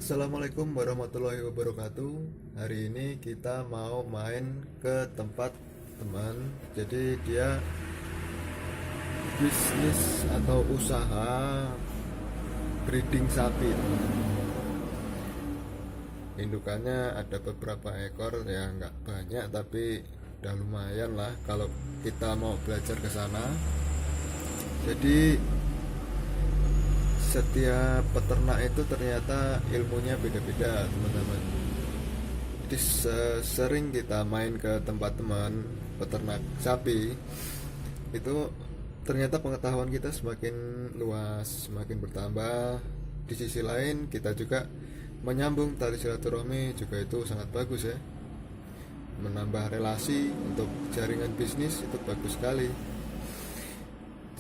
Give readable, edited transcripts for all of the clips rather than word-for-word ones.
Assalamualaikum warahmatullahi wabarakatuh. Hari ini kita mau main ke tempat teman. Jadi dia bisnis atau usaha breeding sapi. Indukannya ada beberapa ekor, ya nggak banyak tapi udah lumayan lah kalau kita mau belajar ke sana. Jadi setiap peternak itu ternyata ilmunya beda-beda, teman-teman. Jadi sering kita main ke tempat teman peternak sapi, itu ternyata pengetahuan kita semakin luas, semakin bertambah. Di sisi lain kita juga menyambung tali silaturahmi, juga itu sangat bagus ya. Menambah relasi untuk jaringan bisnis itu bagus sekali.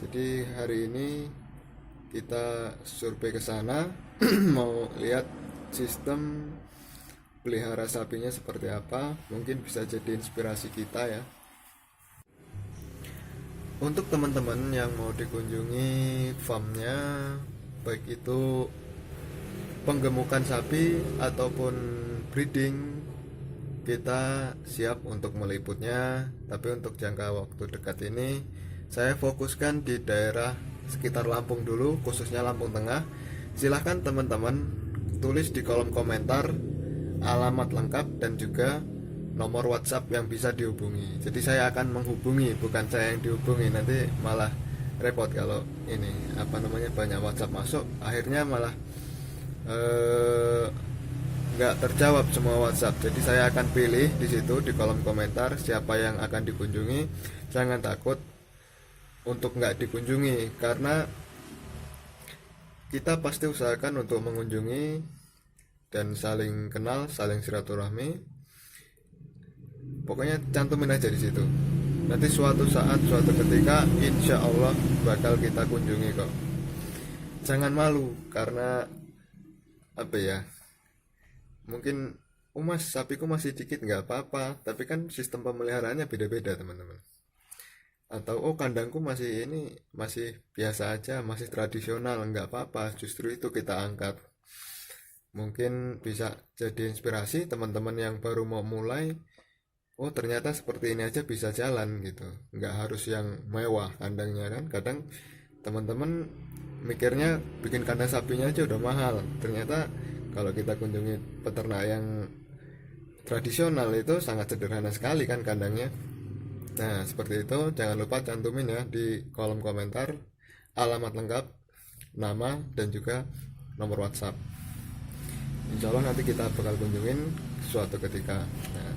Jadi hari ini kita survei ke sana mau lihat sistem pelihara sapinya seperti apa, mungkin bisa jadi inspirasi kita ya. Untuk teman-teman yang mau dikunjungi farmnya, baik itu penggemukan sapi ataupun breeding, kita siap untuk meliputnya. Tapi untuk jangka waktu dekat ini saya fokuskan di daerah sekitar Lampung dulu, khususnya Lampung Tengah. Silahkan teman-teman tulis di kolom komentar alamat lengkap dan juga nomor WhatsApp yang bisa dihubungi. Jadi saya akan menghubungi, bukan saya yang dihubungi. Nanti malah repot kalau ini banyak WhatsApp masuk, akhirnya malah nggak terjawab semua WhatsApp. Jadi saya akan pilih di situ di kolom komentar siapa yang akan dikunjungi. Jangan takut untuk nggak dikunjungi, karena kita pasti usahakan untuk mengunjungi dan saling kenal, saling silaturahmi. Pokoknya cantumin aja di situ. Nanti suatu saat, suatu ketika, insya Allah bakal kita kunjungi kok. Jangan malu, karena apa ya? Mungkin mas sapiku masih dikit, nggak apa-apa. Tapi kan sistem pemeliharaannya beda-beda, teman-teman. Atau kandangku masih biasa aja, masih tradisional, nggak apa-apa, justru itu kita angkat. Mungkin bisa jadi inspirasi teman-teman yang baru mau mulai. Ternyata seperti ini aja bisa jalan gitu, nggak harus yang mewah kandangnya kan. Kadang teman-teman mikirnya bikin kandang sapinya aja udah mahal, ternyata kalau kita kunjungi peternak yang tradisional itu sangat sederhana sekali kan kandangnya. Nah, seperti itu. Jangan lupa cantumin ya di kolom komentar alamat lengkap, nama, dan juga nomor WhatsApp. Insya Allah nanti kita bakal kunjungin suatu ketika. Nah,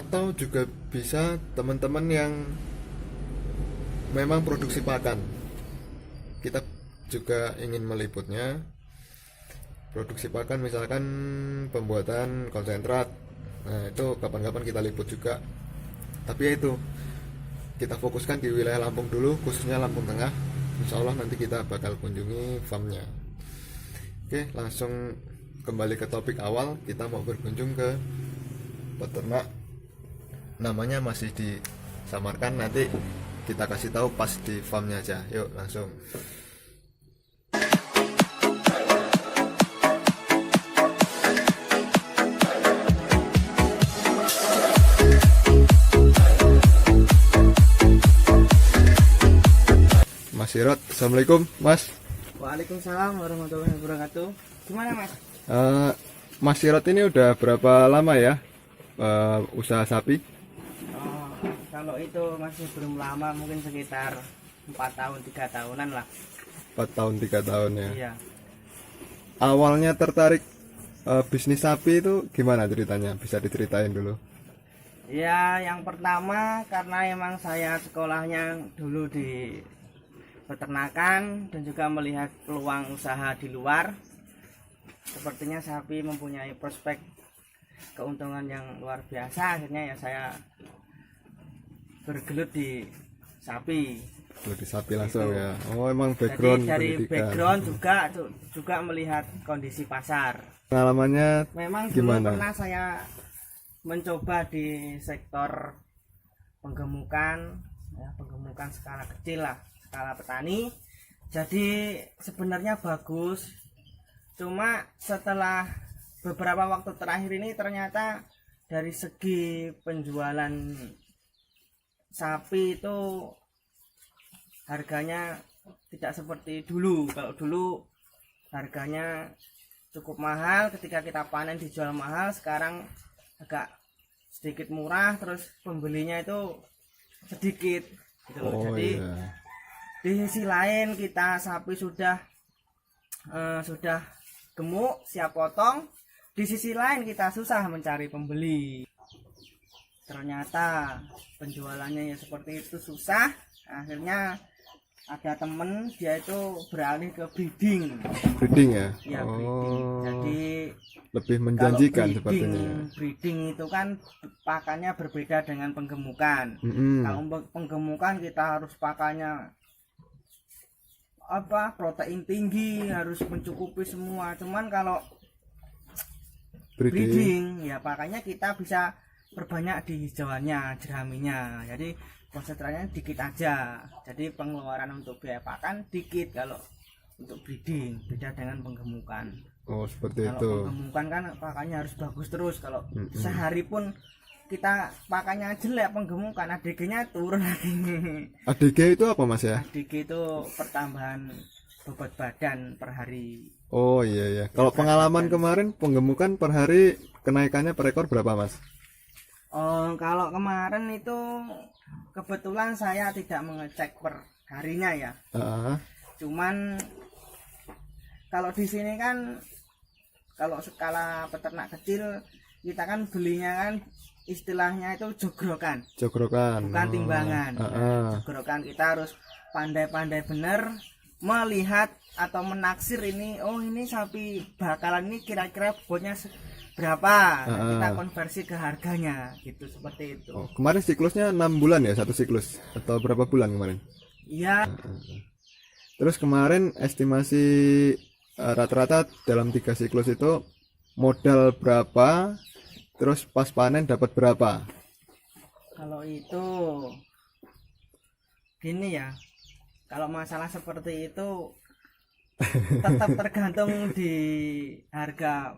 atau juga bisa teman-teman yang memang produksi pakan, kita juga ingin meliputnya. Produksi pakan misalkan pembuatan konsentrat, nah itu kapan-kapan kita liput juga. Tapi ya itu, kita fokuskan di wilayah Lampung dulu, khususnya Lampung Tengah. Insya Allah nanti kita bakal kunjungi farmnya. Oke, langsung kembali ke topik awal. Kita mau berkunjung ke peternak, namanya masih disamarkan, nanti kita kasih tahu pas di farmnya aja. Yuk langsung. Mas Sirot, assalamualaikum Mas. Waalaikumsalam warahmatullahi wabarakatuh. Gimana Mas? Mas Sirot ini udah berapa lama ya usaha sapi? Kalau itu masih belum lama, mungkin sekitar 4 tahun 3 tahunan lah. 4 tahun 3 tahun ya. Iya. Awalnya tertarik bisnis sapi itu gimana ceritanya? Bisa diceritain dulu. Ya, yang pertama karena emang saya sekolahnya dulu di peternakan dan juga melihat peluang usaha di luar. Sepertinya sapi mempunyai prospek keuntungan yang luar biasa. Akhirnya ya saya bergelut di sapi. Di sapi langsung Gitu. ya. Emang background Jadi dari pendidikan. background juga melihat kondisi pasar. Pengalamannya Memang dulu gimana? pernah saya mencoba di sektor penggemukan, ya, penggemukan skala kecil lah, skala petani. Jadi sebenarnya bagus, Cuma setelah beberapa waktu terakhir ini ternyata dari segi penjualan sapi itu harganya tidak seperti dulu. Kalau dulu harganya cukup mahal, ketika kita panen dijual mahal, sekarang agak sedikit murah, terus pembelinya itu sedikit gitu loh. Jadi iya. di sisi lain kita sapi sudah gemuk siap potong, di sisi lain kita susah mencari pembeli. Ternyata penjualannya ya seperti itu, susah. Akhirnya ada temen dia itu beralih ke breeding. Breeding ya? Ya breeding. Jadi Lebih menjanjikan kalau sepertinya ya. breeding itu kan pakannya berbeda dengan penggemukan. Kalau penggemukan kita harus pakannya protein tinggi, harus mencukupi semua. Cuman kalau breeding ya pakannya kita bisa perbanyak di hijauannya, jeraminya. Jadi konsentrasinya dikit aja. Jadi pengeluaran untuk biaya pakan dikit kalau untuk breeding, beda dengan penggemukan. Oh, seperti Kalau itu. penggemukan kan pakannya harus bagus terus. Kalau sehari pun kita pakannya jelek penggemukan, ADG-nya turun lagi. ADG itu apa Mas ya? ADG itu pertambahan bobot badan per hari. Oh iya ya. Kalau pengalaman kemarin penggemukan per hari kenaikannya per ekor berapa Mas? Oh, kalau kemarin itu kebetulan saya tidak mengecek per harinya ya. Cuman kalau di sini kan kalau skala peternak kecil kita kan belinya kan istilahnya itu jogrokan. Jogrokan. Bukan timbangan. Jogrokan kita harus pandai-pandai benar melihat atau menaksir ini, oh ini sapi bakalan ini kira-kira bobotnya berapa, kita konversi ke harganya gitu, seperti itu. Oh, kemarin siklusnya 6 bulan ya, satu siklus atau berapa bulan kemarin? Iya. Terus kemarin estimasi rata-rata dalam 3 siklus itu modal berapa, terus pas panen dapat berapa? Kalau itu gini ya, kalau masalah seperti itu tetap tergantung di harga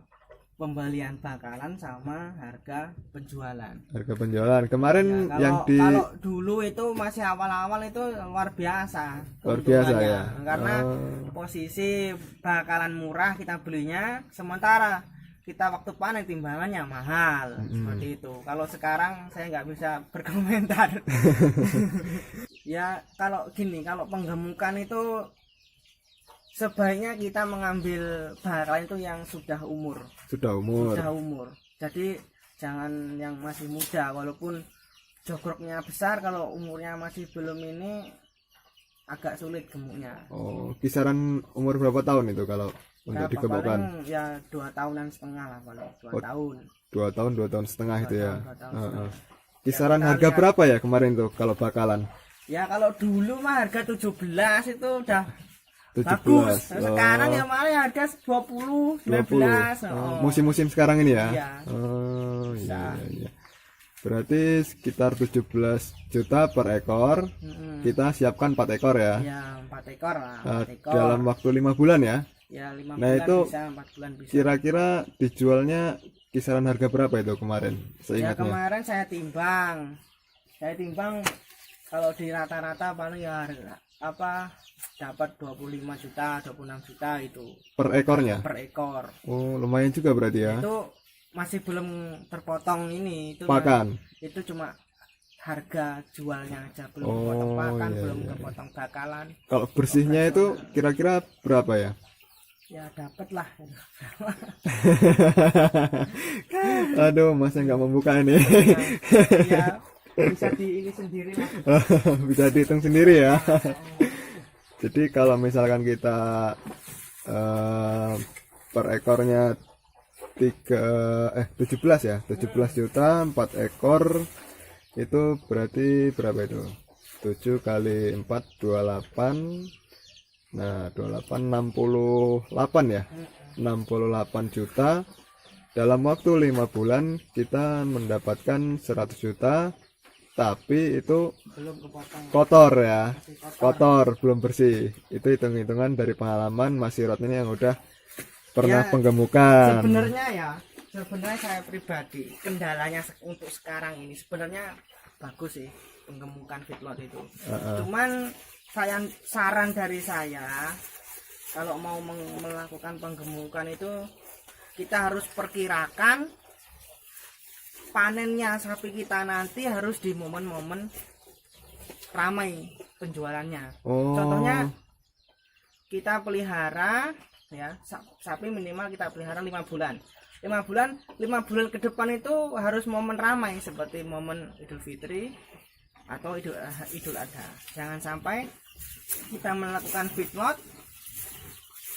pembelian bakalan sama harga penjualan. Harga penjualan kemarin Ya, kalau yang dulu itu masih awal-awal itu luar biasa. Luar biasa ya. Karena posisi bakalan murah kita belinya, sementara kita waktu panen timbangannya mahal. Seperti itu. Kalau sekarang saya nggak bisa berkomentar. Ya kalau gini, kalau penggemukan itu sebaiknya kita mengambil bakalan itu yang sudah umur. Sudah umur. Jadi jangan yang masih muda, walaupun jogroknya besar, kalau umurnya masih belum ini agak sulit gemuknya. Oh, kisaran umur berapa tahun itu kalau untuk digemukkan? Paling ya 2 tahunan setengah lah, paling 2 tahun. 2 tahun setengah itu ya. 2 tahun setengah. Kisaran harga berapa ya kemarin tuh kalau bakalan? Ya kalau dulu mah harga 17 itu udah 17. bagus. Sekarang ya malah harga 20, 19. Musim-musim sekarang ini ya? Iya. Oh iya. Berarti sekitar 17 juta per ekor. Kita siapkan 4 ekor ya? Ya 4 ekor lah. 4 ekor. Dalam waktu 5 bulan ya? Ya 5 Nah, bulan itu bisa, 4 bulan bisa. Kira-kira dijualnya kisaran harga berapa itu kemarin? Ya Seingatnya. kemarin saya timbang kalau di rata-rata paling ya harga dapat 25 juta, 26 juta itu Per ekornya? per ekor. Oh, lumayan juga berarti ya. Itu masih belum terpotong ini, itu Pakan. itu cuma harga jualnya aja, belum Oh, kepotong pakan, iya, belum iya. kepotong bakalan. Kalau bersihnya itu kira-kira berapa ya? Ya dapat lah. Aduh, masnya nggak membuka ini. Ya bisa ini sendiri lah. Bisa dihitung sendiri ya. Jadi kalau misalkan kita per ekornya 17 ya, 17 juta 4 ekor itu berarti berapa itu? 7 kali 4 28. Nah, 28 68 ya. 68 juta. Dalam waktu 5 bulan kita mendapatkan 100 juta. Tapi itu Belum kepotong. kotor ya. Masih kotor. Kotor, belum bersih. Itu hitung-hitungan dari pengalaman Mas Sirot ini yang udah pernah Ya, penggemukan. sebenarnya saya pribadi kendalanya untuk sekarang ini sebenarnya bagus sih penggemukan feedlot itu. Cuman saran dari saya kalau mau melakukan penggemukan itu kita harus perkirakan panennya sapi kita nanti harus di momen-momen ramai penjualannya. Contohnya kita pelihara ya sapi minimal kita pelihara 5 bulan. 5 bulan ke depan itu harus momen ramai seperti momen Idul Fitri atau Idul Adha. Jangan sampai kita melakukan feedlot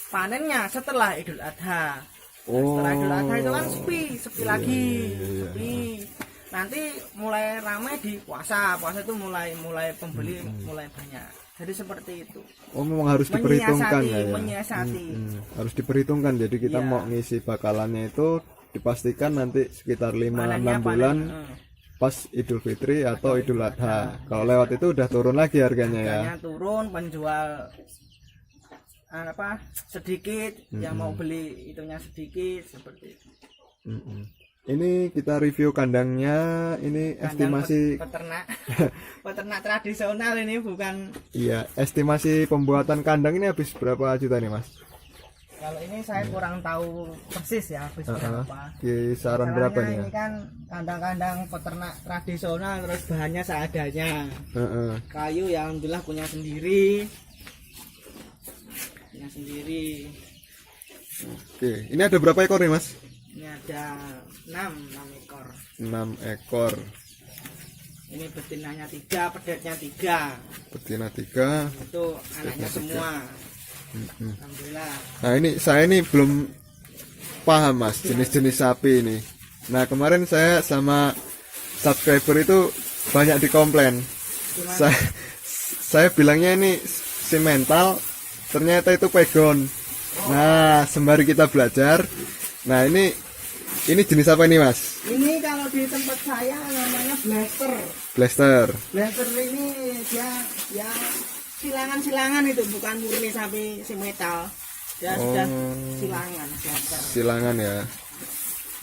panennya setelah Idul Adha. Setelah Idul Adha itu kan sepi lagi, sepi. Nanti mulai ramai di puasa itu mulai pembeli mulai banyak. Jadi seperti itu. Memang harus diperhitungkan ya. Menyiasati. Harus diperhitungkan. Jadi kita mau ngisi bakalannya itu dipastikan nanti sekitar 5-6 bulan pas Idul Fitri atau Idul Adha. Kalau lewat itu udah turun lagi harganya ya. Harganya turun, penjual sedikit, yang mau beli itunya sedikit seperti itu. Ini kita review kandangnya, ini estimasi peternak tradisional ini bukan. Iya, estimasi pembuatan kandang ini habis berapa juta nih Mas? Kalau ini saya kurang tahu persis ya habis berapa. Kisaran berapa nih? Ini kan kandang-kandang peternak tradisional terus bahannya seadanya. Kayu yang alhamdulillah punya sendiri. Oke, ini ada berapa ekor nih Mas? Ini ada 6 ekor. 6 ekor. Ini betinanya 3, pedetnya 3. Betina 3. Itu anaknya semua. Alhamdulillah. Nah ini saya ini belum paham Mas jenis-jenis sapi ini. Nah kemarin saya sama subscriber itu banyak dikomplain. Saya bilangnya ini simental, ternyata itu pegon. Nah sembari kita belajar. Nah ini jenis apa ini Mas? Ini kalau di tempat saya namanya blaster. Blaster ini dia ya silangan itu bukan murni sapi si metal. Dia sudah silangan ya.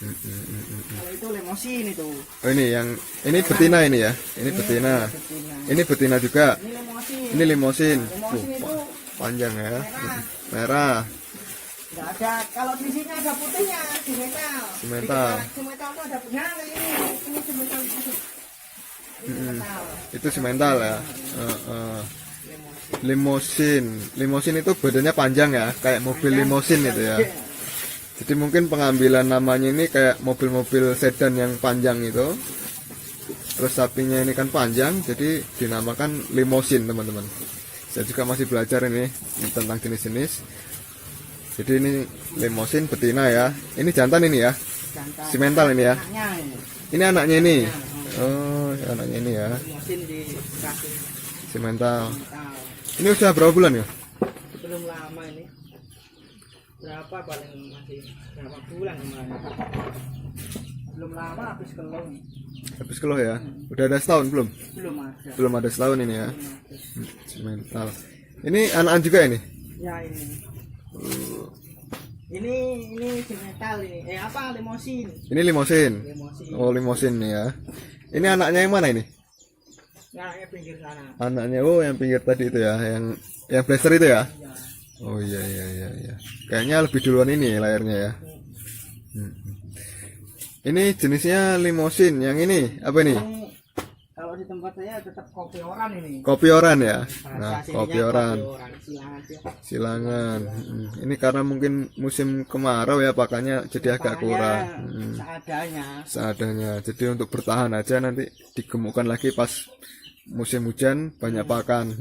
Kalau itu lemosin itu. Ini betina ini ya. Ini betina. Ini betina juga. Ini limosin. Itu panjang ya. Merah. Enggak ada, kalau di sini ada putihnya, di metal. Di metal itu ada punya ini semental itu. Itu semental ya. Limosin itu badannya panjang ya, kayak mobil limosin itu ya. Jadi mungkin pengambilan namanya ini kayak mobil-mobil sedan yang panjang itu. Terus sapinya ini kan panjang, jadi dinamakan limosin teman-teman. Saya juga masih belajar ini tentang jenis-jenis. Jadi ini limosin betina ya. Ini jantan ini ya. Simental ini ya. Ini anaknya ini. Anaknya ini ya. Simental. Ini udah berapa bulan ya? Belum lama ini. Berapa paling masih berapa bulan kemarin? Belum lama habis keluh. Habis keluh ya. Udah ada setahun belum? Belum ada setahun ini ya. Simental. Ini anak juga ini? Ya ini. Ini simental ini. Limosin. Ini limosin. Oh limosin nih ya. Ini anaknya yang mana ini? Anaknya pinggir sana. Anaknya yang pinggir tadi itu ya, yang blaster itu ya. Oh iya. Kayaknya lebih duluan ini layarnya ya. Ini jenisnya limosin. Yang ini apa ini? Kalau di tempat saya tetap kopi oran ini. Kopi oran ya. Nah, kopi oran. Silangan. Ini karena mungkin musim kemarau ya pakannya jadi agak kurang. Seadanya. Jadi untuk bertahan aja nanti digemukkan lagi pas musim hujan banyak pakan.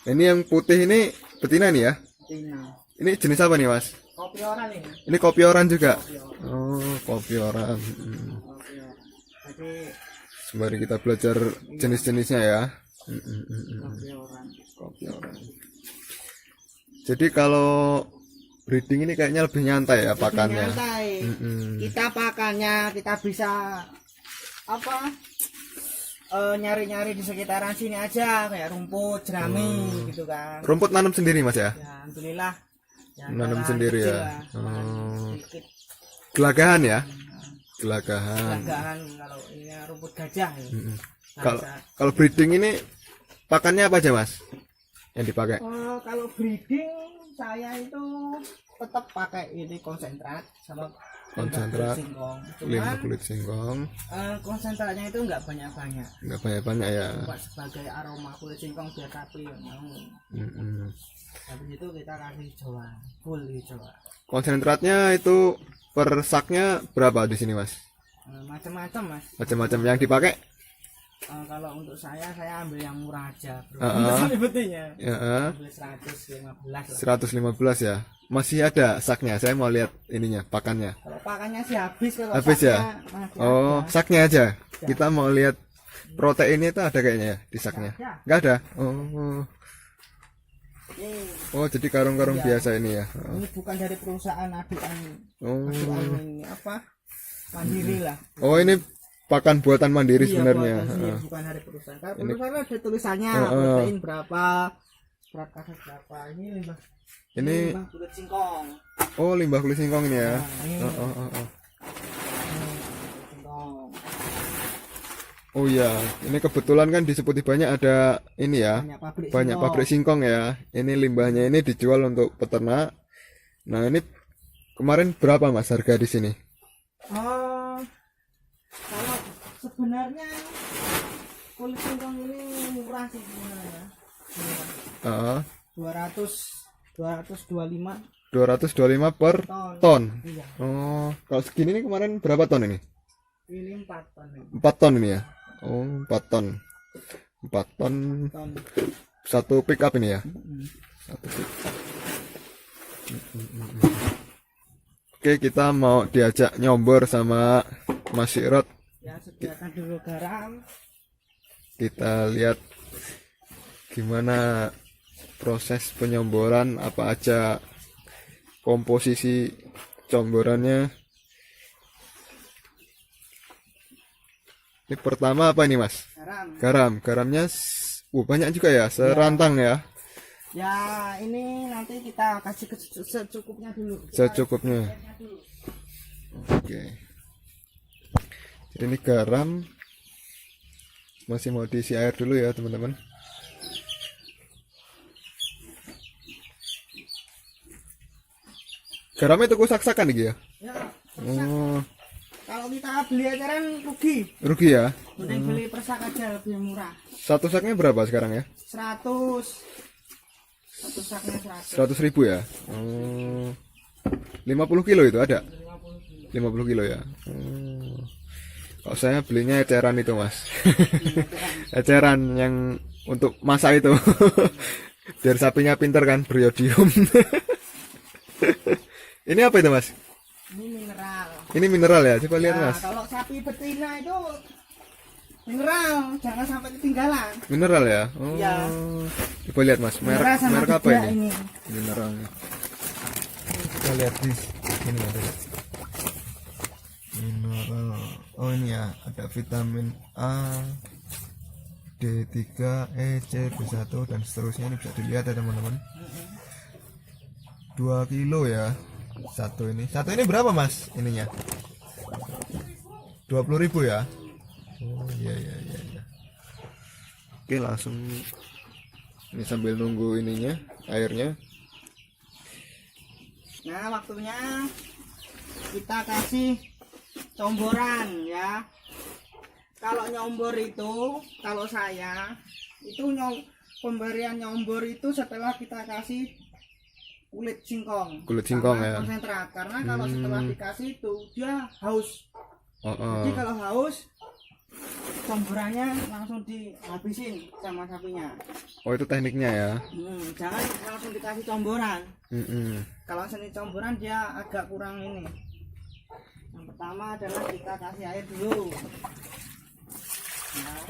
Ini yang putih ini betina nih ya. Betina. Ini jenis apa nih Mas? Kopi oran ini. Ini kopi oran juga. Oh kopi oran. Jadi sembari kita belajar jenis-jenisnya ya. Kopi oran. Jadi kalau breeding ini kayaknya lebih nyantai ya pakannya. Kita pakannya kita bisa nyari-nyari di sekitaran sini aja kayak rumput, jerami gitu kan. Rumput nanam sendiri Mas ya? Ya alhamdulillah Ya, nanam lahan sendiri kecil ya. lah, lahan sedikit. Gelagahan ya, gelagahan. Gelagahan kalau ini rumput gajah ya. Mm-mm. Bahasa. Kalau breeding ini pakannya apa aja mas yang dipakai? Kalau breeding saya itu tetap pakai ini konsentrat sama Konsentrat, singkong. limbah Cuman kulit singkong, konsentratnya itu nggak banyak-banyak. nggak banyak-banyak ya. Buat sebagai aroma kulit singkong biar rapi ya mau. Mm-mm. Habis itu kita kasih hijauan, full hijauan. Konsentratnya itu per saknya berapa di sini mas? Macam-macam mas. Macam-macam yang dipakai? Kalau untuk saya ambil yang murah aja bro. Heeh. Sebetulnya Ya, ambil 115 lah. 115 ya. Masih ada saknya. Saya mau lihat ininya, pakannya. Kalau pakannya sih habis, kalau Habis ya? saknya masih Oh, ada. saknya aja. Kita mau lihat proteinnya itu ada kayaknya ya di saknya. Ada. Nggak ada. Oh. Ini, Oh, jadi karung-karung Iya. biasa ini ya. ini bukan dari perusahaan aduan Oh. ini apa mandiri lah. Oh, ini pakan buatan mandiri Iya, sebenarnya. buatan sendiri, Heeh. bukan dari perusahaan. Kalau Ini- perusahaan ada tulisannya Heeh. protein berapa, berat kasar berapa. Ini limbah. Ini limbah kulit singkong. oh limbah kulit singkong ini ya. Nah, ini Oh, oh, oh, oh. kulit singkong. Oh iya, ini kebetulan kan di Seputi Banyak ada ini ya. Banyak pabrik singkong ya. Ini limbahnya ini dijual untuk peternak. Nah, ini kemarin berapa Mas harga di sini? Kalau sebenarnya kulit singkong ini murah sih sebenarnya. Heeh. 225 225 per ton. ton. Iya, Oh, kalau segini nih kemarin berapa ton ini? ini 4 ton. 4 ton ini ya. Oh, 4 ton. 4 ton Ton. satu pick up ini ya. Mm. Satu pick. Oke, kita mau diajak nyombor sama Mas Sirot. Ya, sediakan dulu garam. Kita lihat gimana proses penyomboran, apa aja komposisi comborannya. Ini pertama apa ini Mas? Garam. Garamnya banyak juga ya, serantang ya. Ya, ini nanti kita kasih secukupnya dulu. Secukupnya. Oke. Jadi ini garam masih mau diisi air dulu ya teman-teman. Garamnya tuku sak-sakan nih ya. Ya, Oh, kalau kita beli eceran rugi. rugi ya. Mending beli persak aja lebih murah. Satu saknya berapa sekarang ya? 100. Satu saknya 100. 100.000 ya. Oh, 50 kilo itu ada? 50. 50 kilo ya. Oh. Kalau saya belinya eceran itu mas. Eceran yang untuk masak itu. Biar sapinya pinter kan, beriodium. Ini apa itu mas? Ini mineral. Ini mineral ya, coba lihat Nah, mas. kalau sapi betina itu mineral, jangan sampai ketinggalan. Mineral ya. Oh. Iya. Coba lihat mas, Mineral sama merek apa tiga ini? Mineralnya. Kita lihat di ini ada. Mineral. Oh ini ya, ada vitamin A, D3, E, C, B1 dan seterusnya. Ini bisa dilihat ya teman-teman. 2 kilo ya. Satu ini berapa mas ininya? 20.000 ya. Oh iya iya iya iya. Oke, langsung ini sambil nunggu ininya airnya. Nah, waktunya kita kasih comboran ya. Kalau nyombor itu, kalau saya itu pemberian nyombor itu setelah kita kasih kulit singkong. Kulit singkong sama ya. Konsentrat. Karena kalau setelah dikasih itu dia haus. Oh, oh. Jadi kalau haus, comborannya langsung dihabisin sama sapinya. Oh itu tekniknya ya. Jangan langsung dikasih comboran. Mm-mm. Kalau langsung comboran dia agak kurang ini. Yang pertama adalah kita kasih air dulu. Nah.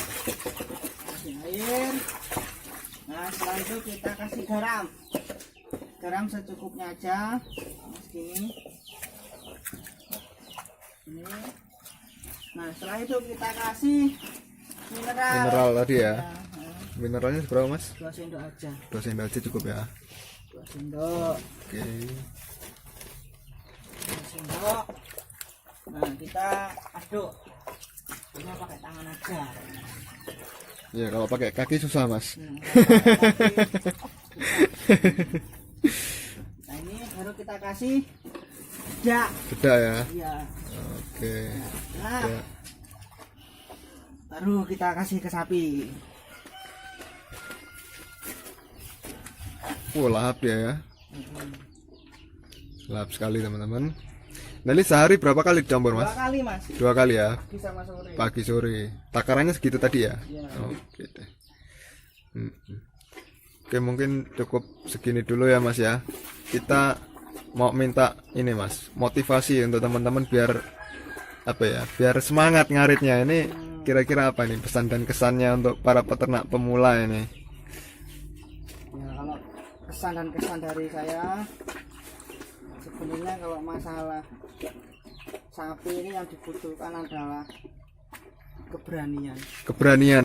Kasih air. Nah, setelah itu kita kasih garam. Garam secukupnya aja. Segini. Ini. Nah setelah itu kita kasih mineral. Mineral tadi ya. Ya, Mineralnya seberapa mas? 2 sendok aja. 2 sendok aja cukup ya. 2 sendok. Oke. 2 sendok. Nah kita aduk. Ini pakai tangan aja. Ya kalau pakai kaki susah mas. Nah ini baru kita kasih dedak. Dedak ya. Iya. Oke. Nah, Ya. baru kita kasih ke sapi. Lahap ya. Lahap sekali teman-teman. Nah ini sehari berapa kali dicampur 2 mas? kali mas. 2 kali ya. Pagi sama sore. Pagi sore. Takarannya segitu tadi ya. Iya. Oke deh. Oke mungkin cukup segini dulu ya mas ya. Kita mau minta ini mas, motivasi untuk teman-teman biar apa ya, biar semangat ngaritnya. Ini kira-kira apa nih pesan dan kesannya untuk para peternak pemula ini? Ya kalau kesan dan kesan dari saya, sebenarnya kalau masalah sapi ini yang dibutuhkan adalah keberanian. Keberanian.